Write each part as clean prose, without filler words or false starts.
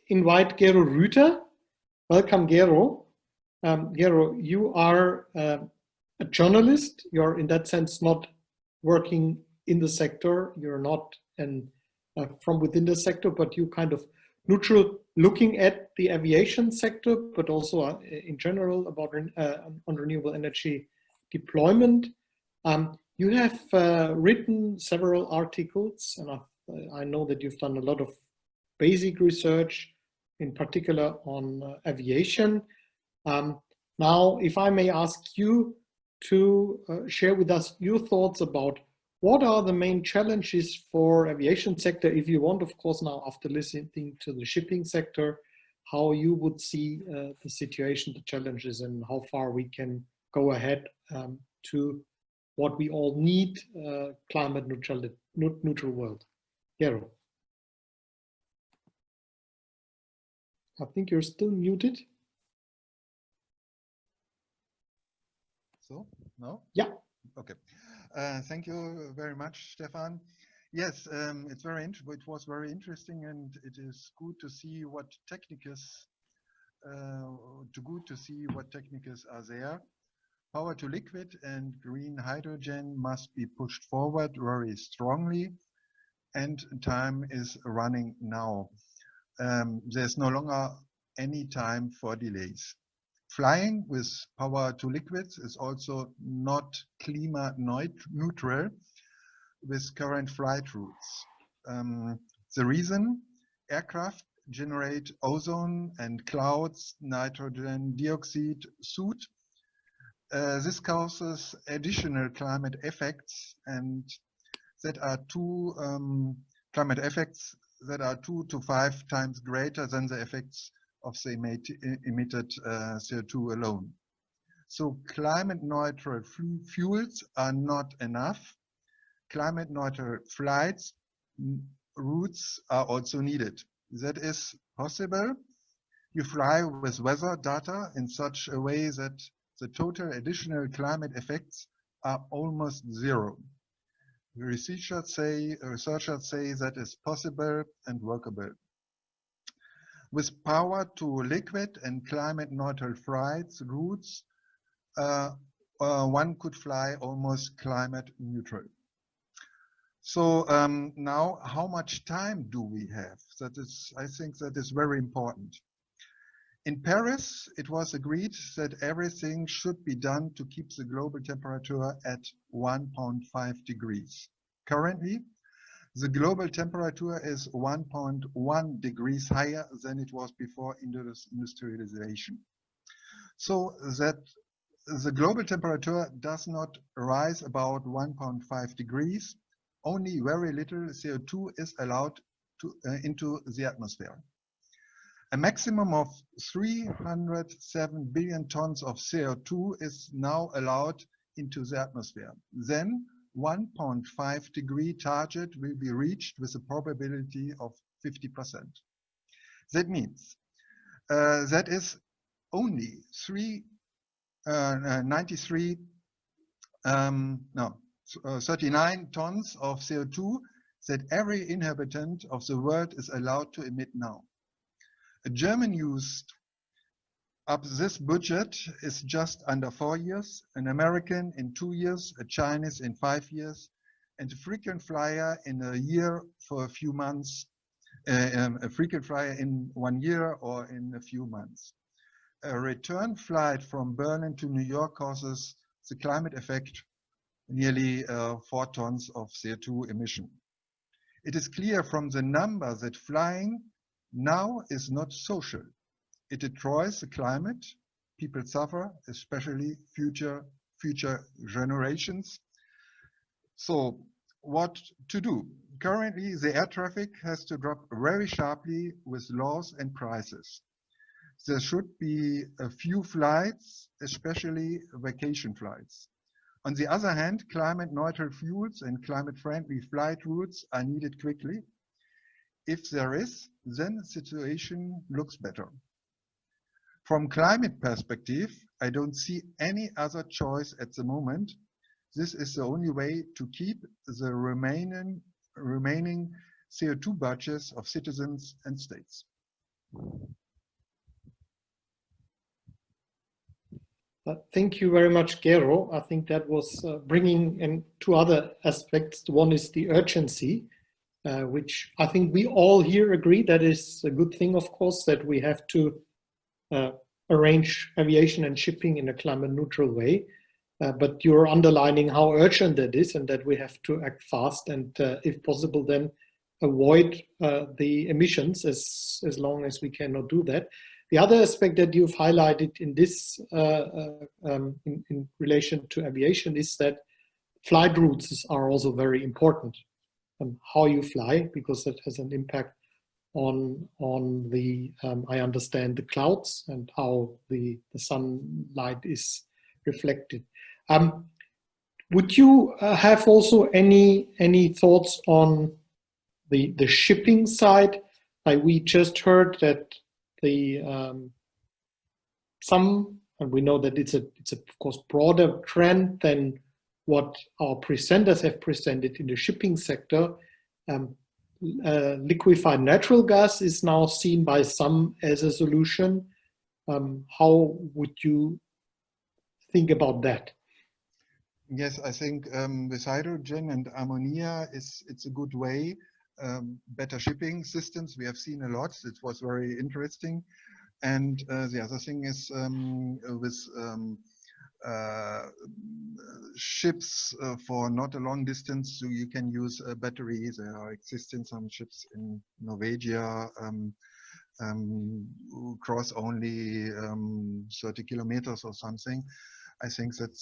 invite Gero Rueter. Welcome, Gero. Gero, you are a journalist. You're in that sense not working in the sector. You're not from within the sector, but you kind of neutral looking at the aviation sector, but also in general about on renewable energy deployment. You have written several articles, and I know that you've done a lot of basic research, in particular on aviation. Now, if I may ask you to share with us your thoughts about what are the main challenges for aviation sector, if you want, of course, now after listening to the shipping sector, how you would see the situation, the challenges, and how far we can go ahead to what we all need, climate neutral world. Gero. I think you're still muted. So, no? Yeah. Okay. Thank you very much, Stefan. Yes, it was very interesting, and it is good to see what techniques are there. Power to liquid and green hydrogen must be pushed forward very strongly, and time is running now. There's no longer any time for delays. Flying with power to liquids is also not climate neutral with current flight routes. The reason: aircraft generate ozone and clouds, nitrogen dioxide, soot. This causes additional climate effects, and that are climate effects that are 2 to 5 times greater than the effects of the emitted CO2 alone. So climate neutral fuels are not enough. Climate neutral flights routes are also needed. That is possible. You fly with weather data in such a way that the total additional climate effects are almost zero. Researchers say that is possible and workable. With power to liquid and climate neutral flights routes, one could fly almost climate neutral. So now, how much time do we have? I think that is very important. In Paris, it was agreed that everything should be done to keep the global temperature at 1.5 degrees. Currently, the global temperature is 1.1 degrees higher than it was before industrialization. So that the global temperature does not rise about 1.5 degrees. Only very little CO2 is allowed into the atmosphere. A maximum of 307 billion tons of CO2 is now allowed into the atmosphere. Then 1.5 degree target will be reached with a probability of 50%. That means that is only 39 tons of CO2 that every inhabitant of the world is allowed to emit now. A German used up this budget is just under 4 years, an American in 2 years, a Chinese in 5 years, and a frequent flyer in a year for a few months, a frequent flyer in 1 year or in a few months. A return flight from Berlin to New York causes the climate effect nearly 4 tons of CO2 emission. It is clear from the number that flying now is not social. It destroys the climate. People suffer, especially future generations. So what to do? Currently, the air traffic has to drop very sharply with laws and prices. There should be a few flights, especially vacation flights. On the other hand, climate neutral fuels and climate friendly flight routes are needed quickly. If there is, then the situation looks better. From climate perspective, I don't see any other choice at the moment. This is the only way to keep the remaining CO2 budgets of citizens and states. Thank you very much, Gero. I think that was bringing in two other aspects. One is the urgency, which I think we all here agree that is a good thing, of course, that we have to arrange aviation and shipping in a climate neutral way. But you're underlining how urgent that is and that we have to act fast and, if possible, then avoid the emissions as long as we cannot do that. The other aspect that you've highlighted in this, in relation to aviation, is that flight routes are also very important. How you fly, because that has an impact on the, I understand, the clouds and how the sunlight is reflected. Would you have also any thoughts on the shipping side? We just heard that the and we know that it's of course broader trend than what our presenters have presented in the shipping sector. Liquefied natural gas is now seen by some as a solution. How would you think about that? Yes, I think with hydrogen and ammonia, it's a good way. Better shipping systems, we have seen a lot. It was very interesting. And the other thing is with ships for not a long distance, so you can use batteries. There are existing some ships in Norwegia cross only 30 kilometers or something. I think that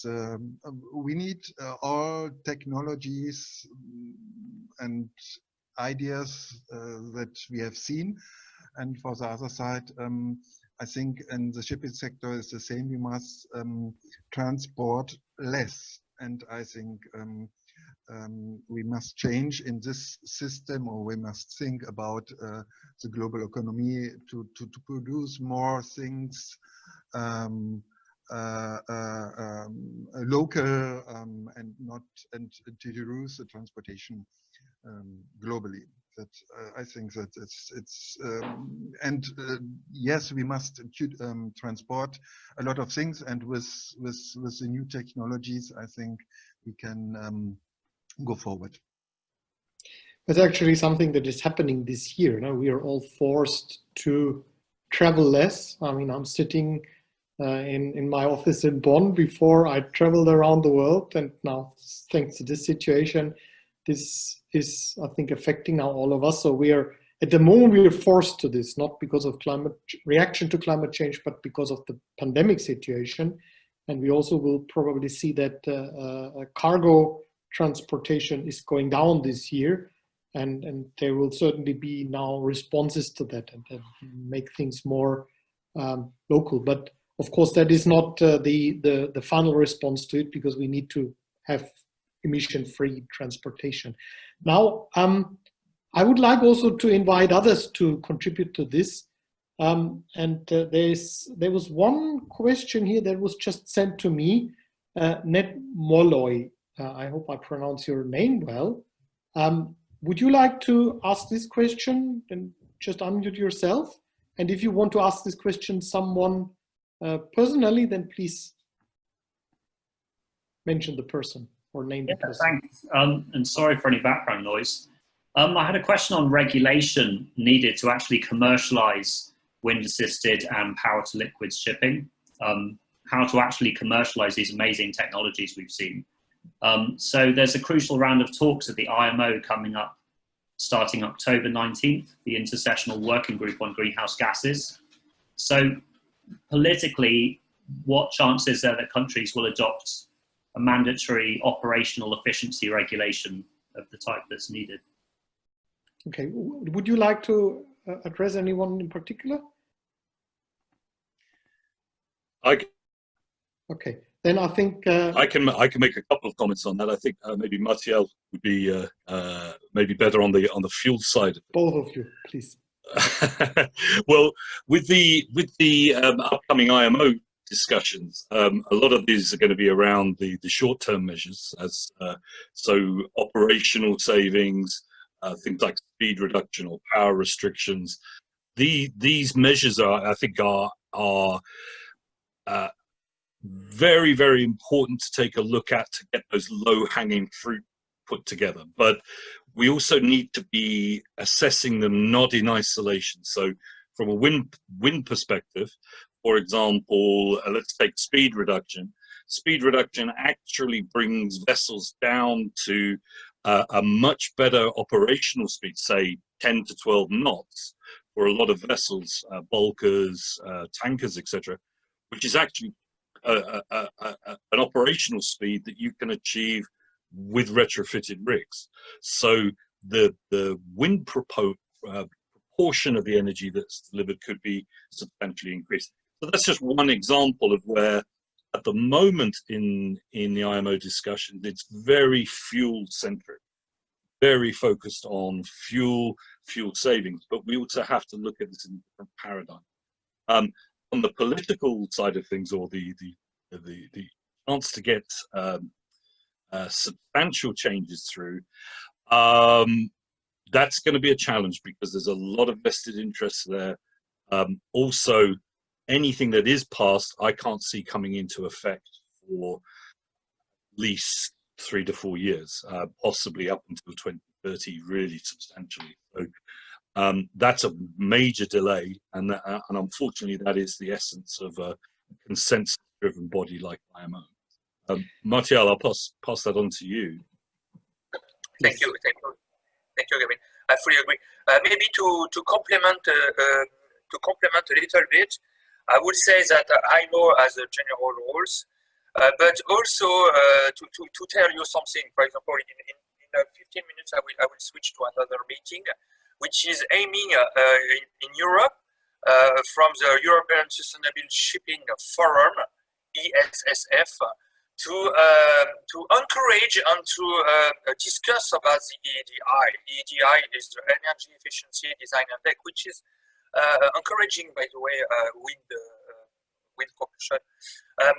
we need all technologies and ideas that we have seen. And for the other side, I think in the shipping sector is the same. We must transport less. And I think we must change in this system, or we must think about the global economy to produce more things local and not to reduce the transportation globally. That I think that it's yes, we must transport a lot of things, and with the new technologies, I think we can go forward. It's actually something that is happening this year. Now we are all forced to travel less. I mean, I'm sitting in my office in Bonn. Before I traveled around the world, and now thanks to this situation, this is, I think, affecting now all of us. So we are, at the moment, we are forced to this, not because of reaction to climate change, but because of the pandemic situation. And we also will probably see that cargo transportation is going down this year. And there will certainly be now responses to that and make things more local. But of course, that is not the final response to it, because we need to have emission-free transportation. Now, I would like also to invite others to contribute to this. There was one question here that was just sent to me, Net Molloy. I hope I pronounce your name well. Would you like to ask this question? Then just unmute yourself. And if you want to ask this question someone personally, then please mention the person or name the person. Thanks. And sorry for any background noise. I had a question on regulation needed to actually commercialize wind-assisted and power-to-liquids shipping. How to actually commercialize these amazing technologies we've seen. So there's a crucial round of talks at the IMO coming up starting October 19th, the Intersessional Working Group on Greenhouse Gases. So politically, what chance is there that countries will adopt a mandatory operational efficiency regulation of the type that's needed? Okay, would you like to address anyone in particular? Okay, then I think I can make a couple of comments on that. I think maybe Mathiel would be maybe better on the fuel side. Both of you, please. Well, with the upcoming IMO discussions, a lot of these are going to be around the short-term measures, as so operational savings, things like speed reduction or power restrictions. these measures I think are very, very important to take a look at to get those low-hanging fruit put together. But we also need to be assessing them not in isolation. So from a wind perspective, for example, let's take speed reduction. Speed reduction actually brings vessels down to a much better operational speed, say 10 to 12 knots for a lot of vessels, bulkers, tankers, etc., which is actually an operational speed that you can achieve with retrofitted rigs. So the wind proportion of the energy that's delivered could be substantially increased. So that's just one example of where, at the moment in the IMO discussion, it's very fuel-centric, very focused on fuel savings. But we also have to look at this in a different paradigm. On the political side of things, or the chance to get substantial changes through, that's going to be a challenge because there's a lot of vested interests there. Also, anything that is passed, I can't see coming into effect for at least 3 to 4 years, possibly up until 2030, really substantially. So that's a major delay, and unfortunately, that is the essence of a consensus-driven body like IMO. Martial, I'll pass that on to you. Thank you, Gavin. I fully agree. Maybe to complement a little bit, I would say that IMO has a general rules, but also to tell you something. For example, in 15 minutes, I will switch to another meeting, which is aiming in Europe from the European Sustainable Shipping Forum, ESSF, to encourage and to discuss about the EEDI. EEDI is the Energy Efficiency Design Index, which is encouraging, by the way, wind propulsion.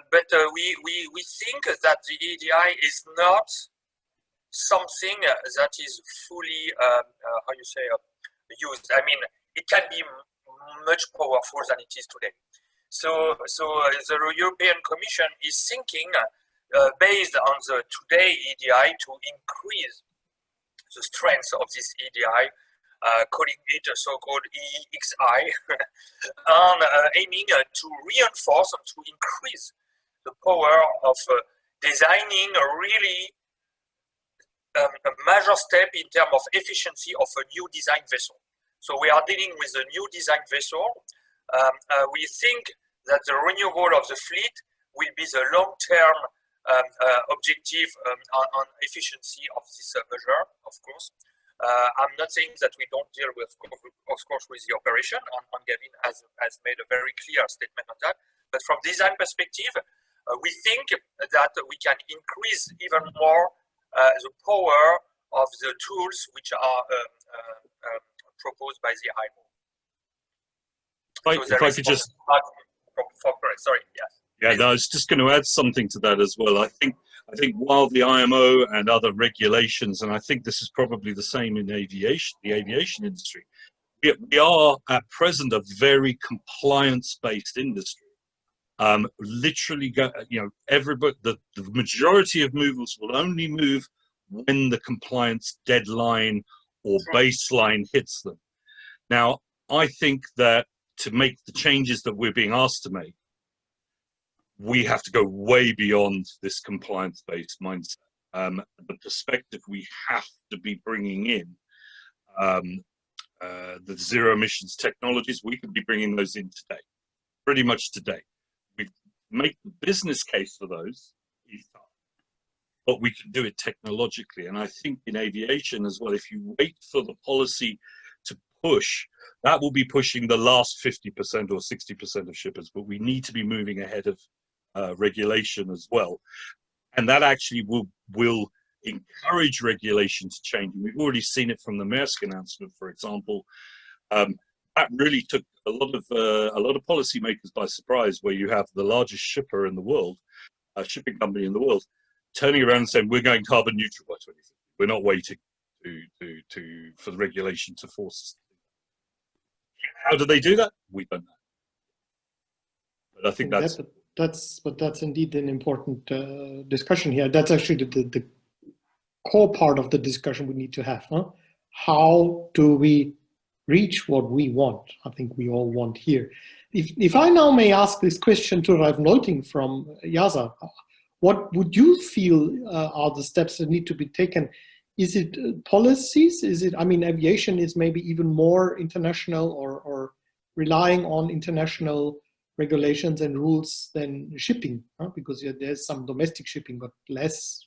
But we think that the EEDI is not something that is fully, used. I mean, it can be much powerful than it is today. So the European Commission is thinking, based on the today EEDI, to increase the strength of this EEDI, calling it a so-called EEXI, and aiming to reinforce and to increase the power of designing a really a major step in terms of efficiency of a new design vessel. So we are dealing with a new design vessel. We think that the renewal of the fleet will be the long-term objective on efficiency of this measure, of course. I'm not saying that we don't deal with, of course, with the operation, and Gavin has made a very clear statement on that. But from design perspective, we think that we can increase even more the power of the tools which are proposed by the IMO. If I could just... Sorry, yes. Yeah, no, I was just going to add something to that as well. I think while the IMO and other regulations, and I think this is probably the same in the aviation industry, we are at present a very compliance-based industry. Literally, everybody, the majority of movers will only move when the compliance deadline or baseline hits them. Now, I think that to make the changes that we're being asked to make, we have to go way beyond this compliance-based mindset. The perspective we have to be bringing in, the zero emissions technologies, we could be bringing those in today, pretty much today. We make the business case for those, but we can do it technologically. And I think in aviation as well, if you wait for the policy to push, that will be pushing the last 50% or 60% of shippers, but we need to be moving ahead of regulation as well, and that actually will encourage regulation to change. And we've already seen it from the Maersk announcement, for example. That really took a lot of policymakers by surprise, where you have the largest shipper in the world, shipping company in the world, turning around and saying we're going carbon neutral by 2050. We're not waiting for the regulation to force us. How do they do that? We don't know. But I think that's indeed an important discussion here. That's actually the core part of the discussion we need to have. Huh? How do we reach what we want? I think we all want here. If I now may ask this question to Ralf Neuting from YASA, what would you feel are the steps that need to be taken? Is it policies? Is it, I mean, aviation is maybe even more international or relying on international regulations and rules than shipping, huh? Because there's some domestic shipping, but less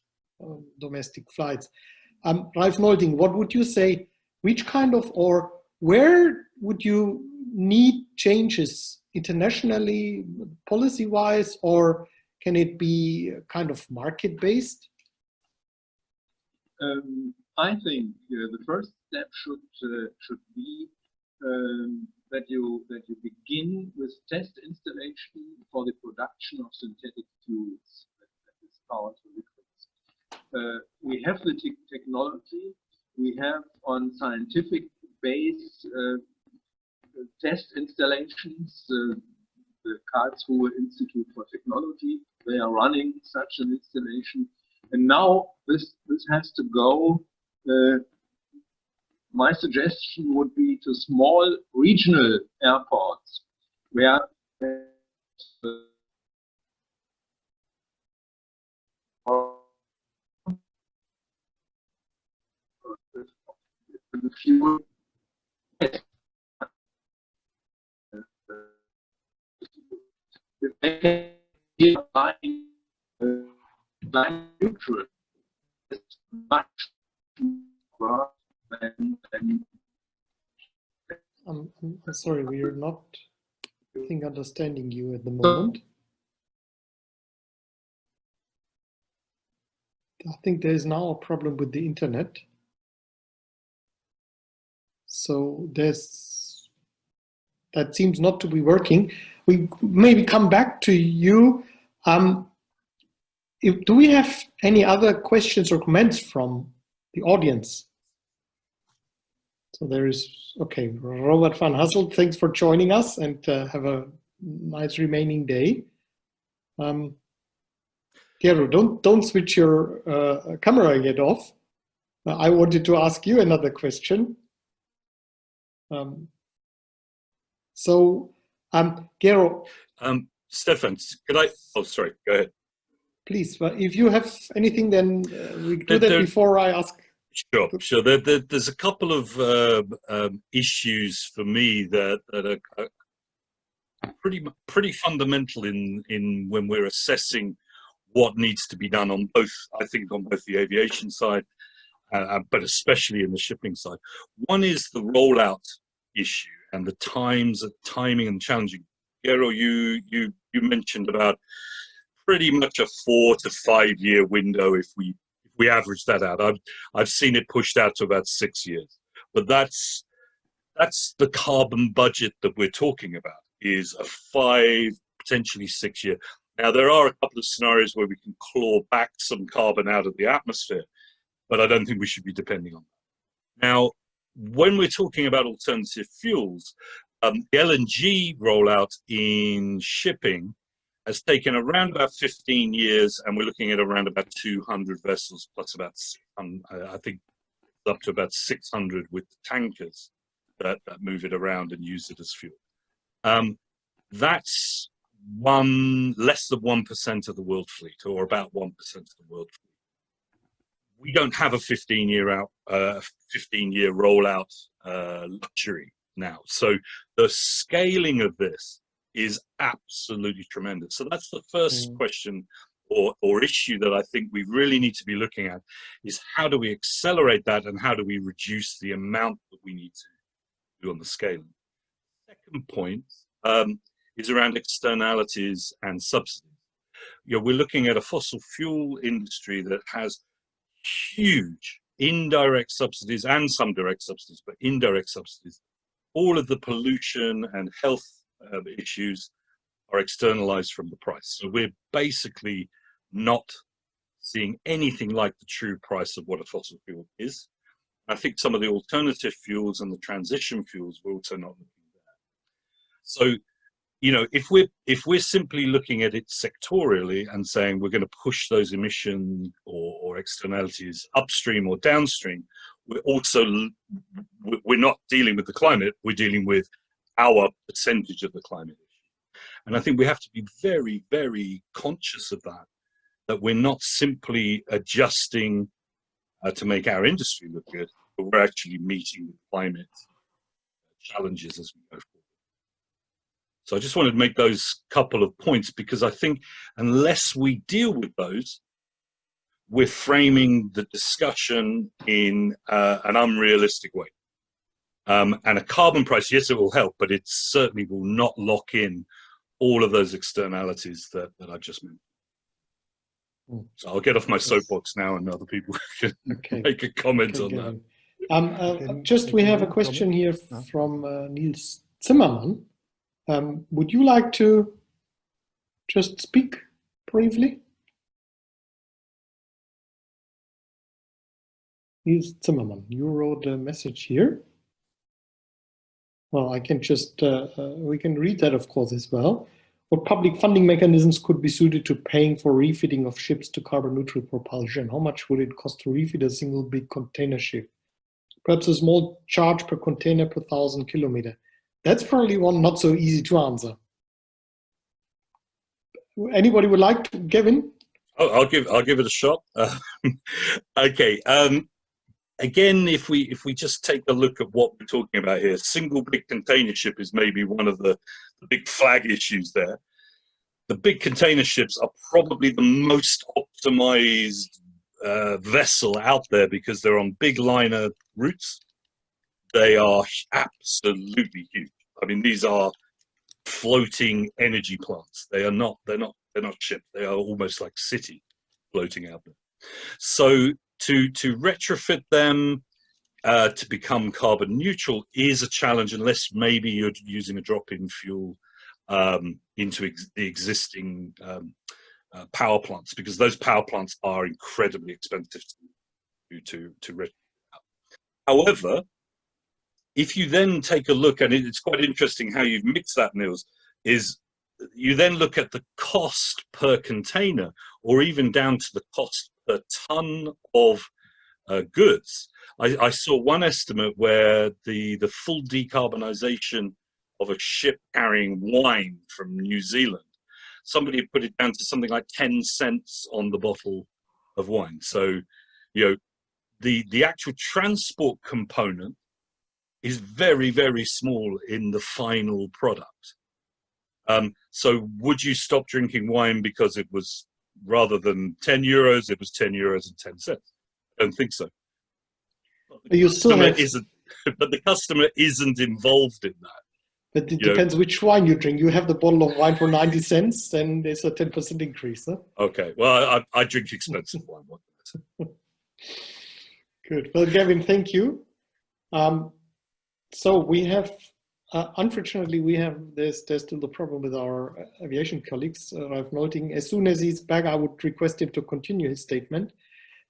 domestic flights. Ralf Neuting, what would you say, which kind of, or where would you need changes internationally, policy-wise, or can it be kind of market-based? I think the first step should be that you begin with test installation for the production of synthetic fuels, that is power to liquids. We have the technology. We have on scientific base test installations. The Karlsruhe Institute for Technology, they are running such an installation. And now this has to go. My suggestion would be to small regional airports where neutral is much more than I'm sorry, we are not, I think, understanding you at the moment. I think there is now a problem with the internet. So that seems not to be working. We maybe come back to you. Do we have any other questions or comments from the audience? So there is, okay, Robert van Hasselt, thanks for joining us, and have a nice remaining day. Gero, don't switch your camera yet off. I wanted to ask you another question. Gero. Stefan, could I, oh, sorry, go ahead. Please, if you have anything, then we do that before I ask. Sure. There's a couple of issues for me that are pretty fundamental in when we're assessing what needs to be done on both, I think, on both the aviation side, but especially in the shipping side. One is the rollout issue and the timing and challenging. Gero, you mentioned about pretty much a 4 to 5 year window if we average that out. I've seen it pushed out to about 6 years, but that's the carbon budget that we're talking about, is a 5, potentially 6 year. Now there are a couple of scenarios where we can claw back some carbon out of the atmosphere, but I don't think we should be depending on that. Now, when we're talking about alternative fuels, the LNG rollout in shipping has taken around about 15 years, and we're looking at around about 200 vessels plus about, I think, up to about 600 with the tankers that move it around and use it as fuel. That's less than 1% of the world fleet, or about 1% of the world fleet. We don't have a 15-year rollout luxury now. So the scaling of this is absolutely tremendous. So that's the first question or issue that I think we really need to be looking at, is how do we accelerate that, and how do we reduce the amount that we need to do on the scaling. Second point is around externalities and subsidies. We're looking at a fossil fuel industry that has huge indirect subsidies and some direct subsidies, but indirect subsidies. All of the pollution and health issues are externalized from the price. So we're basically not seeing anything like the true price of what a fossil fuel is. I think some of the alternative fuels and the transition fuels, we're also not looking at that. So, you know, if we're simply looking at it sectorially and saying we're going to push those emission or externalities upstream or downstream, we're not dealing with the climate, we're dealing with our percentage of the climate issue. And I think we have to be very, very conscious of that we're not simply adjusting to make our industry look good, but we're actually meeting the climate challenges as we go forward. So I just wanted to make those couple of points, because I think unless we deal with those, we're framing the discussion in an unrealistic way. And a carbon price, yes, it will help, but it certainly will not lock in all of those externalities that I just mentioned. So I'll get off my soapbox now, and other people can make a comment on that. Just we have a question here from Niels Zimmermann. Would you like to just speak briefly? Niels Zimmermann, you wrote a message here. Well, I can just, we can read that, of course, as well. What public funding mechanisms could be suited to paying for refitting of ships to carbon neutral propulsion? How much would it cost to refit a single big container ship? Perhaps a small charge per container per 1,000 kilometers. That's probably one not so easy to answer. Anybody would like to, Gavin? Oh, I'll give it a shot. Okay. Again, if we just take a look at what we're talking about here, single big container ship is maybe one of the big flag issues there. The big container ships are probably the most optimized vessel out there, because they're on big liner routes. They are absolutely huge. I mean, these are floating energy plants. They're not ships. They are almost like city floating out there. So to retrofit them to become carbon neutral is a challenge, unless maybe you're using a drop-in fuel into the existing power plants, because those power plants are incredibly expensive to retrofit. However, if you then take a look, and it's quite interesting how you've mixed that, Niels, is you then look at the cost per container, or even down to the cost per ton of goods. I saw one estimate where the full decarbonization of a ship carrying wine from New Zealand, somebody put it down to something like 10 cents on the bottle of wine. So, you know, the actual transport component is very, very small in the final product. So would you stop drinking wine because it was, rather than 10 euros, it was 10 euros and 10 cents? I don't think so. But you still have... But the customer isn't involved in that. But it depends which wine you drink. You have the bottle of wine for 90 cents, then there's a 10% increase. Huh? Okay, well, I drink expensive wine. Good. Well, Gavin, thank you. So we have, unfortunately, there's still the problem with our aviation colleagues. Ralph Nolting, as soon as he's back, I would request him to continue his statement.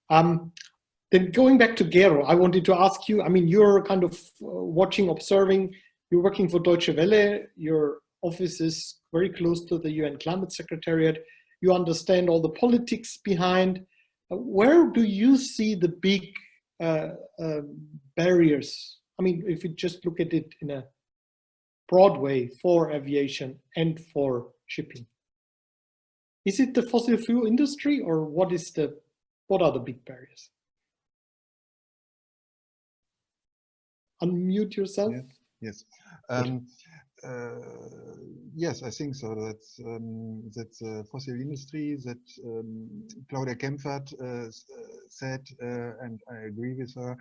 Then going back to Gero, I wanted to ask you, I mean, you're kind of watching, observing, you're working for Deutsche Welle, your office is very close to the UN Climate Secretariat, you understand all the politics behind. Where do you see the big barriers? I mean, if you just look at it in a broad way for aviation and for shipping. Is it the fossil fuel industry, or what are the big barriers? Unmute yourself. Yes. Yes, I think so. That's fossil industry that Claudia Kempfert said, and I agree with her,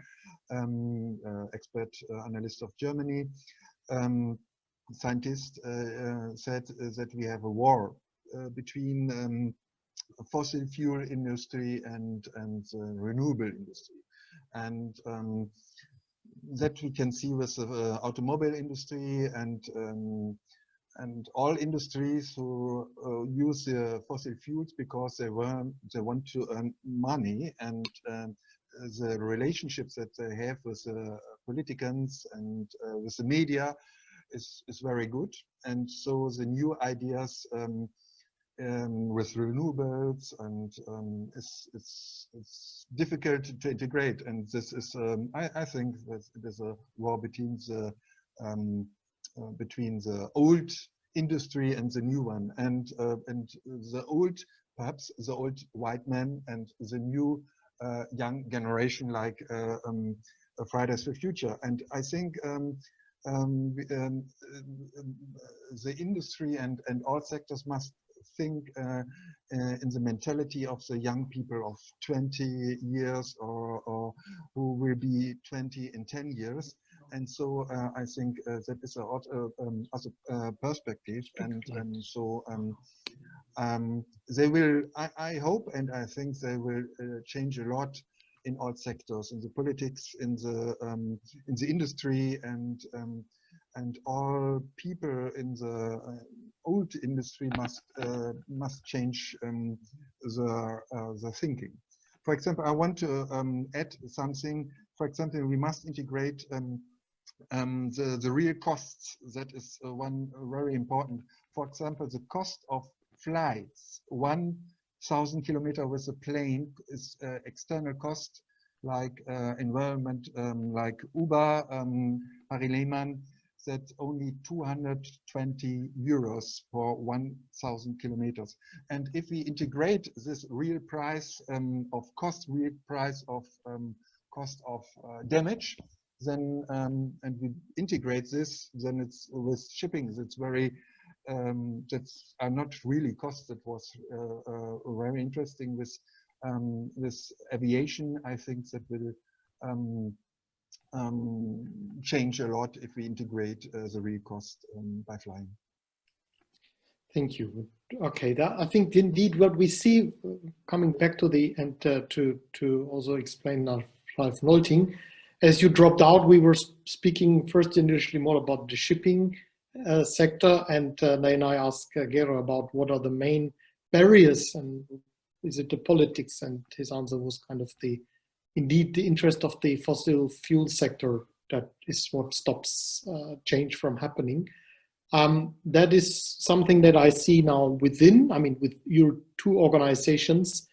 expert analyst of Germany, scientist said that we have a war between fossil fuel industry and renewable industry, and that we can see with the automobile industry and all industries who use the fossil fuels because they want to earn money, and the relationships that they have with the politicians and with the media is very good. And so the new ideas with renewables and it's difficult to integrate. And this is, I think that it is a war between the old industry and the new one, and the old, perhaps the old white man and the new young generation, like Fridays for Future. And I think the industry and all sectors must think in the mentality of the young people of 20 years or who will be 20 in 10 years. And so I think that is a perspective, and so they will, I hope and I think they will change a lot in all sectors, in the politics, in the industry, and all people in the old industry must change the thinking. For example, I want to add something. For example, we must integrate the real costs. That is one very important. For example, the cost of flights, 1,000 kilometers with a plane is external cost, like environment, like Uber, Harry Lehmann, that only 220 euros for 1,000 kilometers. And if we integrate this real price of cost, real price of cost of damage, then and we integrate this, then it's with shipping. It's very that's are not really costs. That was very interesting with aviation. I think that will change a lot if we integrate the real cost by flying. Thank you. Okay, I think indeed what we see, coming back to the and to also explain now Ralph Nolting, as you dropped out, we were speaking first initially more about the shipping sector, and then I asked Gero about what are the main barriers and is it the politics, and his answer was kind of indeed the interest of the fossil fuel sector that is what stops change from happening. That is something that I see now within, I mean, with your two organizations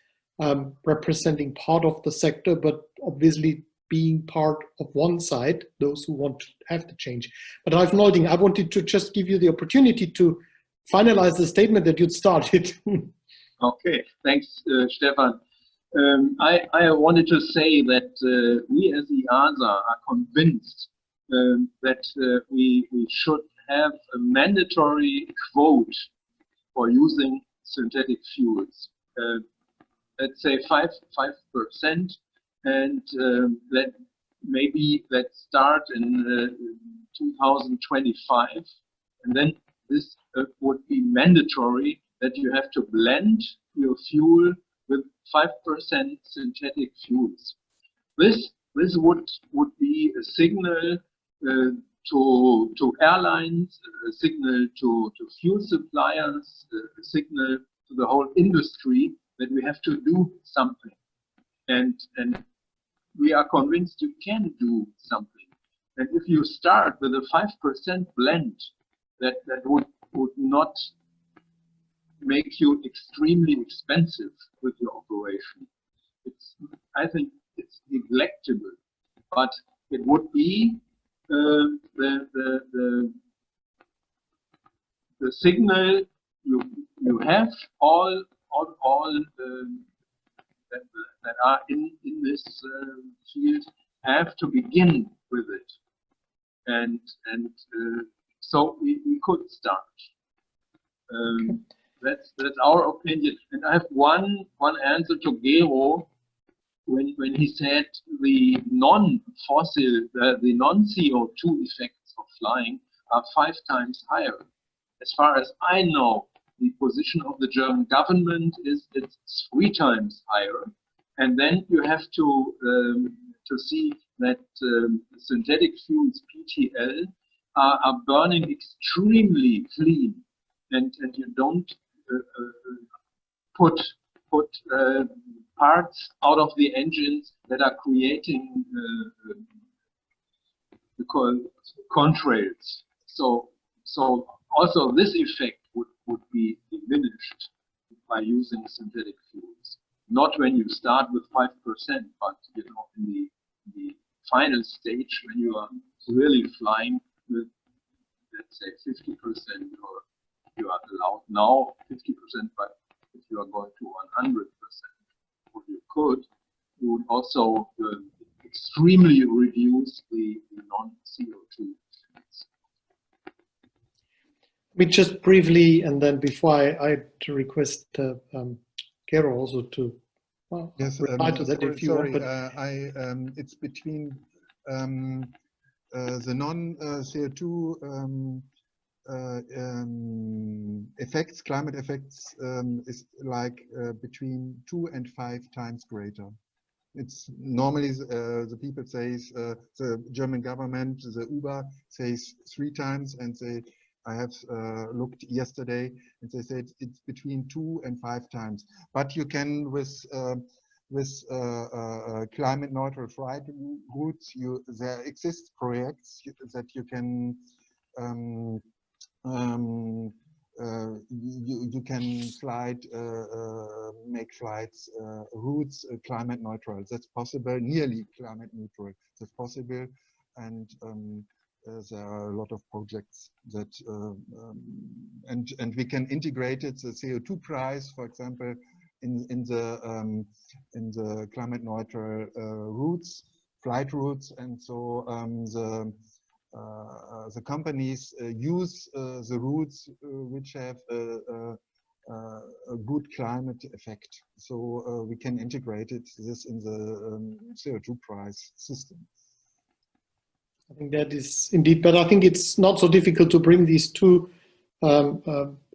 representing part of the sector, but obviously being part of one side, those who want to have the change. But Ralph Nolting, I wanted to just give you the opportunity to finalize the statement that you'd started. Okay, thanks, Stefan. I wanted to say that we as the EASA are convinced that we should have a mandatory quote for using synthetic fuels. Let's say 5%, and let's start in 2025, and then this would be mandatory that you have to blend your fuel with 5% synthetic fuels. This would be a signal to airlines, a signal to fuel suppliers, a signal to the whole industry that we have to do something. And we are convinced you can do something. And if you start with a 5% blend, that would not make you extremely expensive with your operation. I think it's neglectable, but it would be the signal you have all that are in this field have to begin with it, and so we could start. That's our opinion. And I have one answer to Gero when he said the non-fossil, the non-CO2 effects of flying are 5 times higher. As far as I know, the position of the German government is it's 3 times higher. And then you have to see that synthetic fuels, PTL, are burning extremely clean, and you don't put parts out of the engines that are creating the contrails. So also this effect would be diminished by using synthetic fuels. Not when you start with 5%, but you know, in the final stage when you are really flying with, let's say, 50%, or you are allowed now 50%, but if you are going to 100%, or you would also extremely reduce the non-CO2 emissions. Me just briefly, and then before I to request Gero also to Yes, reply to that if you want. But it's between the non-CO2 effects, climate effects, is like between 2 and 5 times greater. It's normally the people says the German government, the Uber says 3 times, and I have looked yesterday, and they said it's between 2 and 5 times. But you can with climate neutral flight routes, there exist projects that you can you can make flights routes climate neutral. That's possible, nearly climate neutral. That's possible, and there are a lot of projects that and we can integrate it, the CO2 price, for example, in the climate neutral routes, flight routes, and so the companies use the routes which have a good climate effect. So we can integrate this in the CO2 price system. I think that is indeed, but I think it's not so difficult to bring these two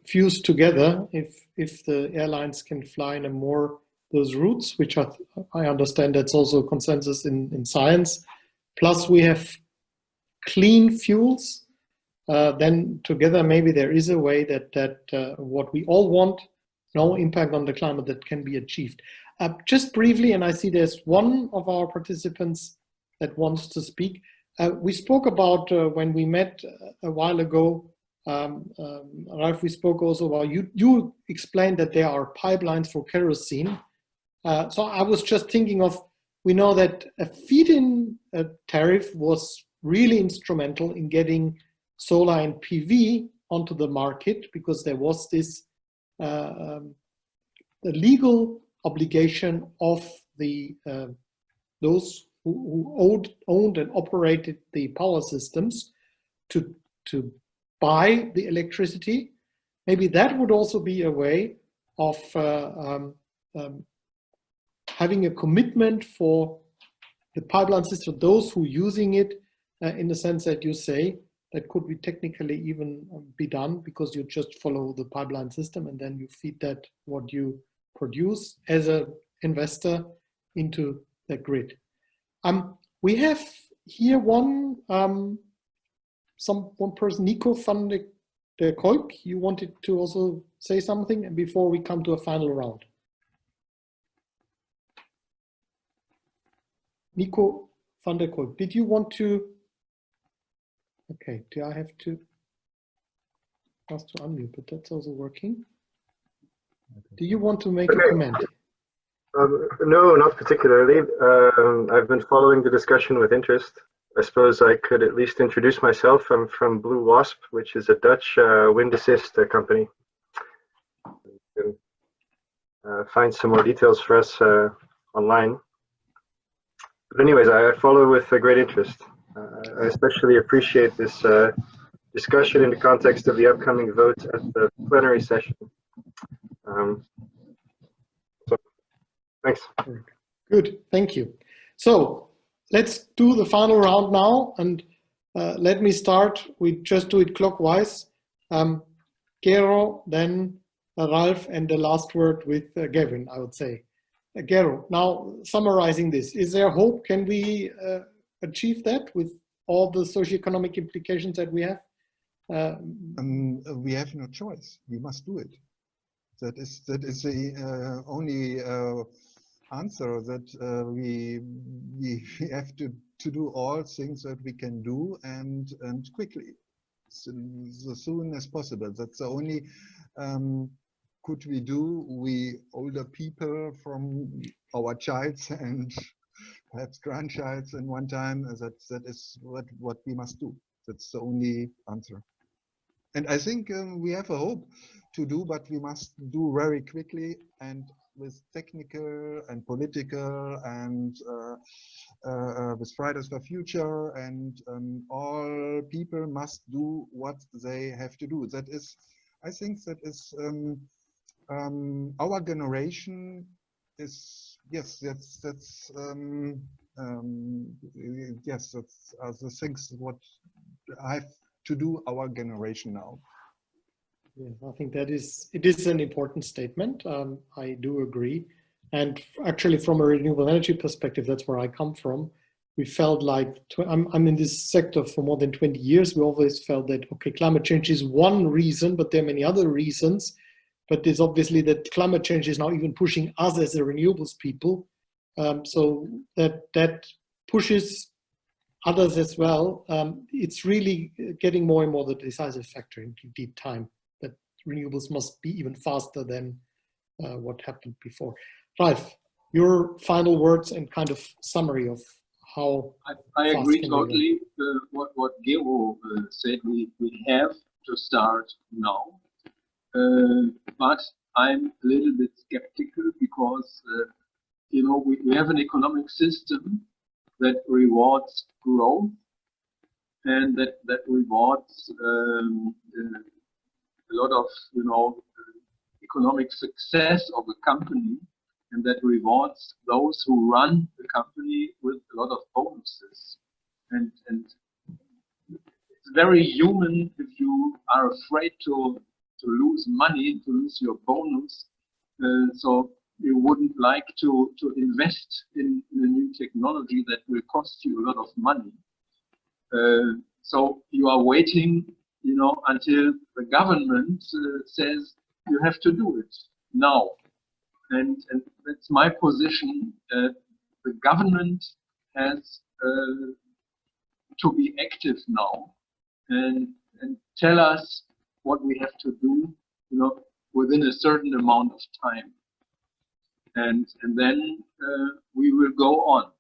views together if the airlines can fly in a more those routes, which I understand that's also consensus in science. Plus we have clean fuels, then together maybe there is a way that what we all want, no impact on the climate, that can be achieved. Just briefly, and I see there's one of our participants that wants to speak. We spoke about when we met a while ago, Ralph, we spoke also about, you explained that there are pipelines for kerosene. So I was just thinking of, we know that a feed-in tariff was really instrumental in getting solar and PV onto the market, because there was this the legal obligation of the those who owned and operated the power systems to buy the electricity. Maybe that would also be a way of having a commitment for the pipeline system, those who are using it, in the sense that you say that could be technically even be done, because you just follow the pipeline system and then you feed that what you produce as an investor into the grid. We have here one person, Nico van der Kolk. You wanted to also say something, and before we come to a final round. Nico van der Kolk, did you want to? Okay, do I have to ask to unmute? But that's also working. Do you want to make a comment? No, not particularly. I've been following the discussion with interest. I suppose I could at least introduce myself. I'm from Blue Wasp, which is a Dutch wind assist company. You can find some more details for us online. But anyways, I follow with great interest. I especially appreciate this discussion in the context of the upcoming vote at the plenary session. So, thanks. Good, thank you. So let's do the final round now, and let me start. We just do it clockwise. Gero, then Ralph, and the last word with Gavin, I would say. Gero, now summarizing this, is there hope? Can we achieve that with all the socioeconomic implications that we have? We have no choice. We must do it. That is the only answer, that we have to do all things that we can do, and quickly. soon as possible. That's the only could we do, we older people from our childs and perhaps grandchilds in one time. That is what we must do. That's the only answer. And I think we have a hope to do, but we must do very quickly and with technical and political and with Fridays for Future, and all people must do what they have to do. That is, I think that is our generation is, yes, that's yes, that's the things what I have to do our generation now. Yeah, I think it is an important statement. I do agree. And actually from a renewable energy perspective, that's where I come from. We felt like, I'm in this sector for more than 20 years. We always felt that, okay, climate change is one reason, but there are many other reasons. But it's obviously that climate change is now even pushing us as the renewables people. So that pushes others as well. It's really getting more and more the decisive factor in deep time, that renewables must be even faster than what happened before. Ralf, your final words and kind of summary of how I agree totally. What Gero said, we have to start now. But I'm a little bit skeptical because, you know, we have an economic system that rewards growth and that rewards a lot of, you know, economic success of a company, and that rewards those who run the company with a lot of bonuses. And it's very human if you are afraid to lose money, to lose your bonus. So you wouldn't like to invest in a new technology that will cost you a lot of money. So you are waiting, you know, until the government says you have to do it now. And that's my position. The government has to be active now and tell us what we have to do, you know, within a certain amount of time. And then we will go on.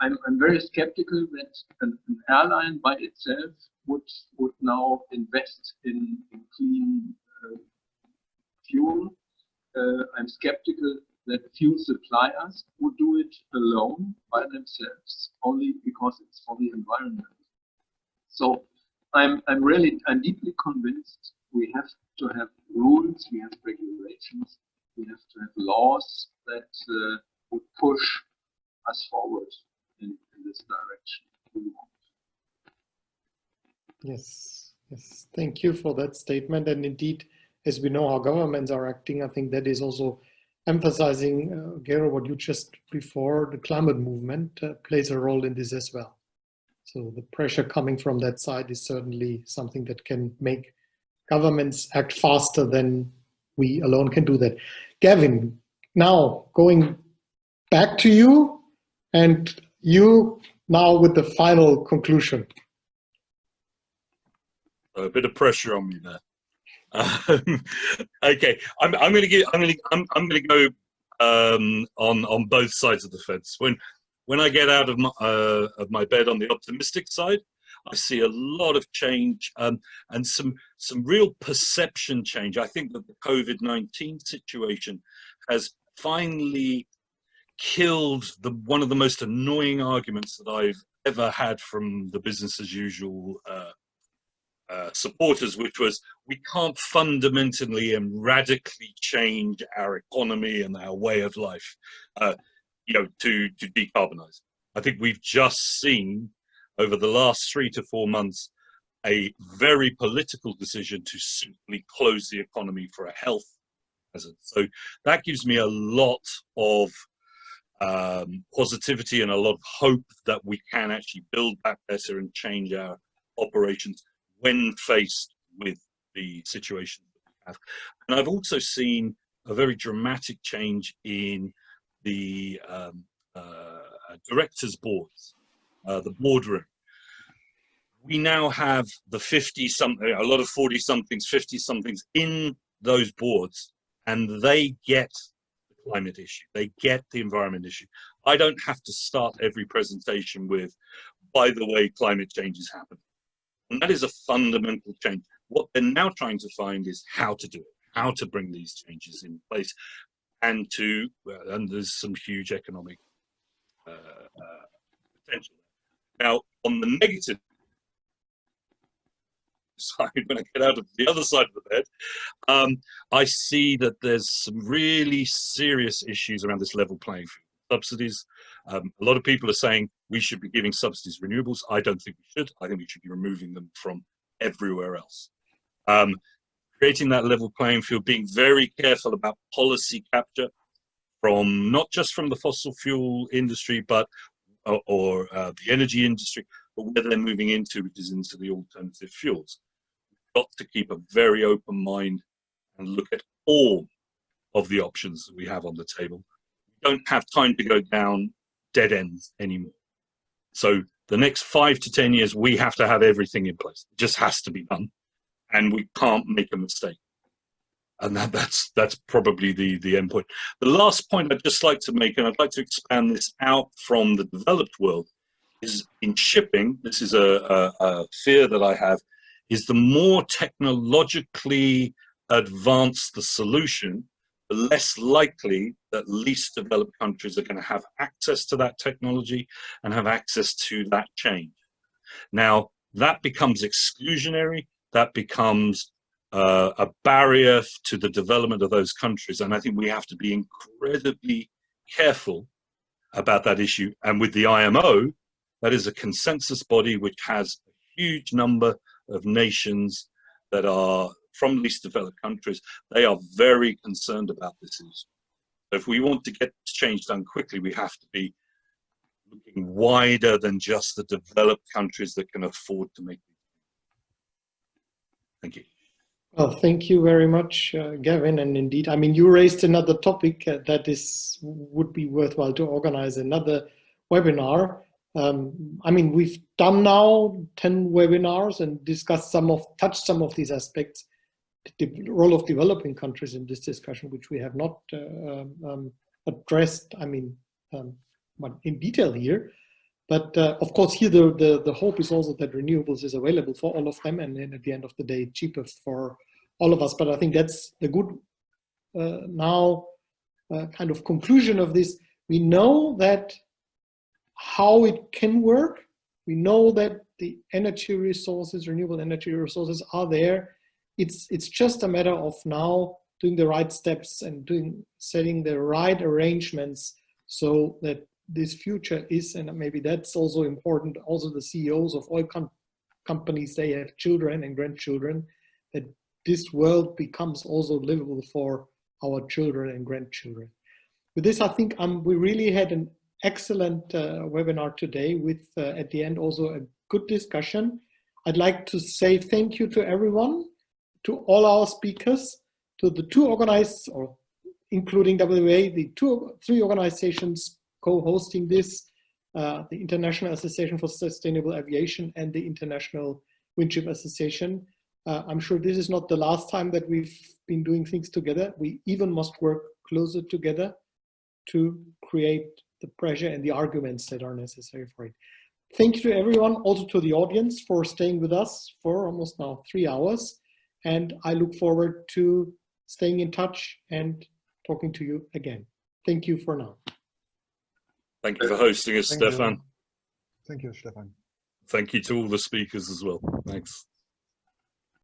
I'm very skeptical that an airline by itself would now invest in clean fuel. I'm skeptical that few suppliers would do it alone by themselves, only because it's for the environment. So I'm deeply convinced we have to have rules, we have regulations, we have to have laws that would push us forward in this direction we want. Yes, yes. Thank you for that statement. And indeed, as we know how governments are acting, I think that is also emphasizing, Gero, what you just before, the climate movement plays a role in this as well. So the pressure coming from that side is certainly something that can make governments act faster than we alone can do that. Gavin, now going back to you, and you now with the final conclusion. A bit of pressure on me there. Okay, I'm going to go on both sides of the fence. When I get out of my bed on the optimistic side, I see a lot of change and some real perception change. I think that the COVID-19 situation has finally killed one of the most annoying arguments that I've ever had from the business as usual supporters, which was we can't fundamentally and radically change our economy and our way of life, you know, to decarbonize. I think we've just seen over the last 3 to 4 months a very political decision to simply close the economy for a health hazard. So that gives me a lot of positivity and a lot of hope that we can actually build back better and change our operations when faced with the situation that we have. And I've also seen a very dramatic change in the directors' boards, the boardroom. we now have the 50-something, a lot of 40-somethings, 50-somethings in those boards, and they get the climate issue, they get the environment issue. I don't have to start every presentation with, by the way, climate change is happening. And that is a fundamental change. What they're now trying to find is how to do it, how to bring these changes in place, and there's some huge economic potential. Now, on the negative side, when I get out of the other side of the bed, I see that there's some really serious issues around this level playing field. Subsidies. A lot of people are saying we should be giving subsidies to renewables. I don't think we should. I think we should be removing them from everywhere else. Creating that level playing field, being very careful about policy capture from not just from the fossil fuel industry, but or the energy industry, but where they're moving into, which is into the alternative fuels. We've got to keep a very open mind and look at all of the options that we have on the table. We don't have time to go down dead ends anymore. So the next 5 to 10 years, we have to have everything in place. It just has to be done, and we can't make a mistake. And that's probably the end point. The last point I'd just like to make, and I'd like to expand this out from the developed world, is in shipping. This is a fear that I have, is the more technologically advanced the solution, the less likely that least developed countries are going to have access to that technology and have access to that change. Now, that becomes exclusionary, that becomes a barrier to the development of those countries. And I think we have to be incredibly careful about that issue. And with the IMO, that is a consensus body which has a huge number of nations that are from least developed countries. They are very concerned about this issue. So if we want to get this change done quickly, we have to be looking wider than just the developed countries that can afford to make it. Thank you. Well, thank you very much, Gavin. And indeed, I mean, you raised another topic that would be worthwhile to organize another webinar. I mean, we've done now 10 webinars and touched some of these aspects, the role of developing countries in this discussion, which we have not addressed, I mean, in detail here. But of course, here the hope is also that renewables is available for all of them, and then at the end of the day, cheaper for all of us. But I think that's the good kind of conclusion of this. We know that how it can work. We know that the energy resources, renewable energy resources, are there. It's just a matter of now doing the right steps and setting the right arrangements so that this future is, and maybe that's also important, also the CEOs of oil companies, they have children and grandchildren, that this world becomes also livable for our children and grandchildren. With this, I think we really had an excellent webinar today with, at the end, also a good discussion. I'd like to say thank you to everyone, to all our speakers, to the two organized, or including WA, the three organizations co-hosting this, the International Association for Sustainable Aviation and the International Windship Association. I'm sure this is not the last time that we've been doing things together. We even must work closer together to create the pressure and the arguments that are necessary for it. Thank you to everyone, also to the audience, for staying with us for almost now 3 hours. And I look forward to staying in touch and talking to you again. Thank you for now. Thank you for hosting us, Stefan. Thank you, Stefan. Thank you to all the speakers as well. Thanks.